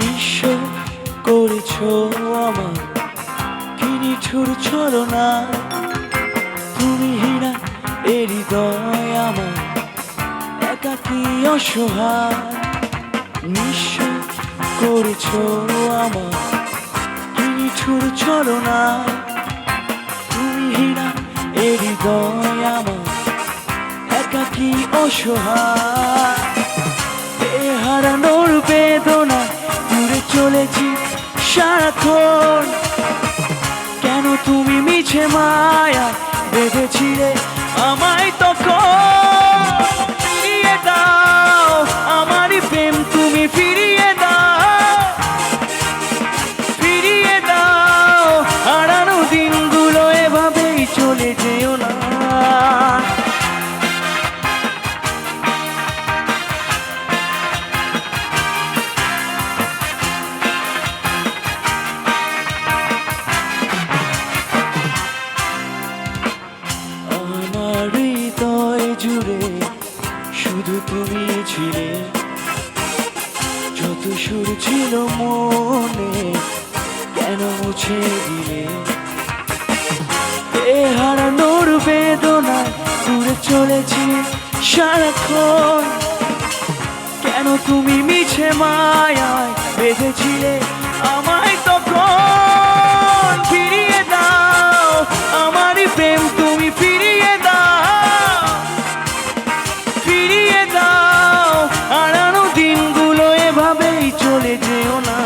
নিঃস্ব করেছো আমার কি নিঠুর ছলনা, তুমি হীরা এ হৃদয় আমার একাকী অসহায়। নিঃস্ব করেছো আমার কি নিঠুর ছলনা, তুমি হীরা এ হৃদয় আমার একাকী অসহায়। এ হারানোর বেদনা দূরে চলেছি সারাক্ষণ, কেন তুমি মিছে মায়া বেঁধেছিলে আমায় তখন। ফিরিয়ে দাও আমারই প্রেম, তুমি ফিরিয়ে দাও, ফিরিয়ে দাও। হারানো দিনগুলো এভাবেই চলে যেও না। জুড়ে শুধু তুমি ছিলে, যত সুর ছিল মনে কেন মুছে দিলে। এ হারানোর বেদনায় দূরে চলেছি সারাক্ষণ, কেন তুমি মিছে মায়ায় বেঁধেছিলে আমায় তখন। ফিরিয়ে দাও আমারই প্রেম, তুমি ফিরিয়ে দাও, ফিরিয়ে দাও। হারানো দিনগুলো এভাবেই চলে যেও না।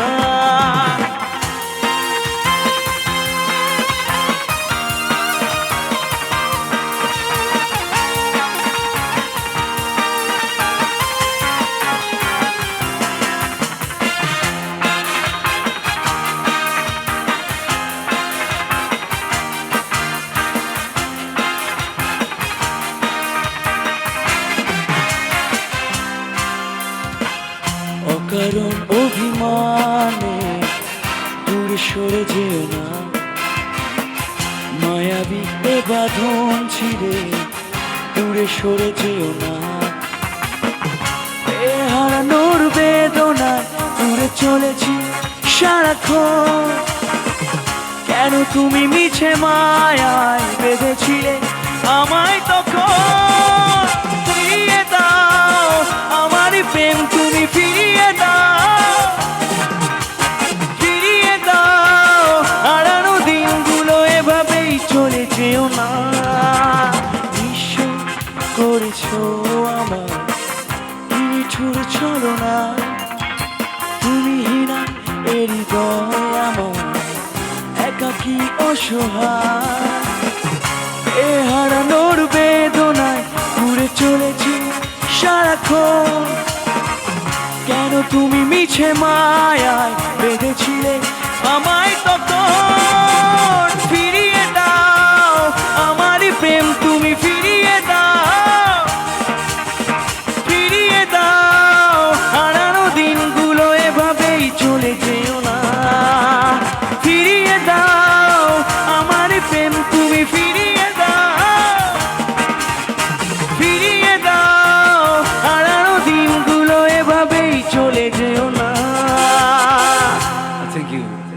অকারণ অভিমানে দূরে সরে যেও না, মায়াবী এ বাঁধন ছিঁড়ে দূরে সরে যেও না। এ হারানোর বেদনায় দূরে চলেছি সারাক্ষণ, কেন তুমি মিছে মায়ায় বেঁধেছিলে আমায় তখন। ফিরিয়ে দাও আমারই প্রেম, তুমি ফিরিয়ে দাও, ফিরিয়ে দাও। হারানো দিনগুলো এভাবেই চলে যেও না। নিঃস্ব করেছো আমার নিঠুর ছলনা, তুমি হীরা এ হৃদয় আমার একাকী অসহায়। এ হারানোর বেদনায় ঘুরে চলেছি সারাক্ষণ, কেন তুমি মিছে মায়ায় বেঁধেছিলে আমায় তখন। ফিরিয়ে দাও আমারই প্রেম, তুমি ফিরিয়ে দাও, ফিরিয়ে দাও। হারানো দিনগুলো এভাবেই চলে যেও না। ফিরিয়ে দাও আমারই প্রেম, তুমি ফিরিয়ে দাও, ফিরিয়ে দাও। হারানো দিনগুলো এভাবেই চলে যেও না। Thank you.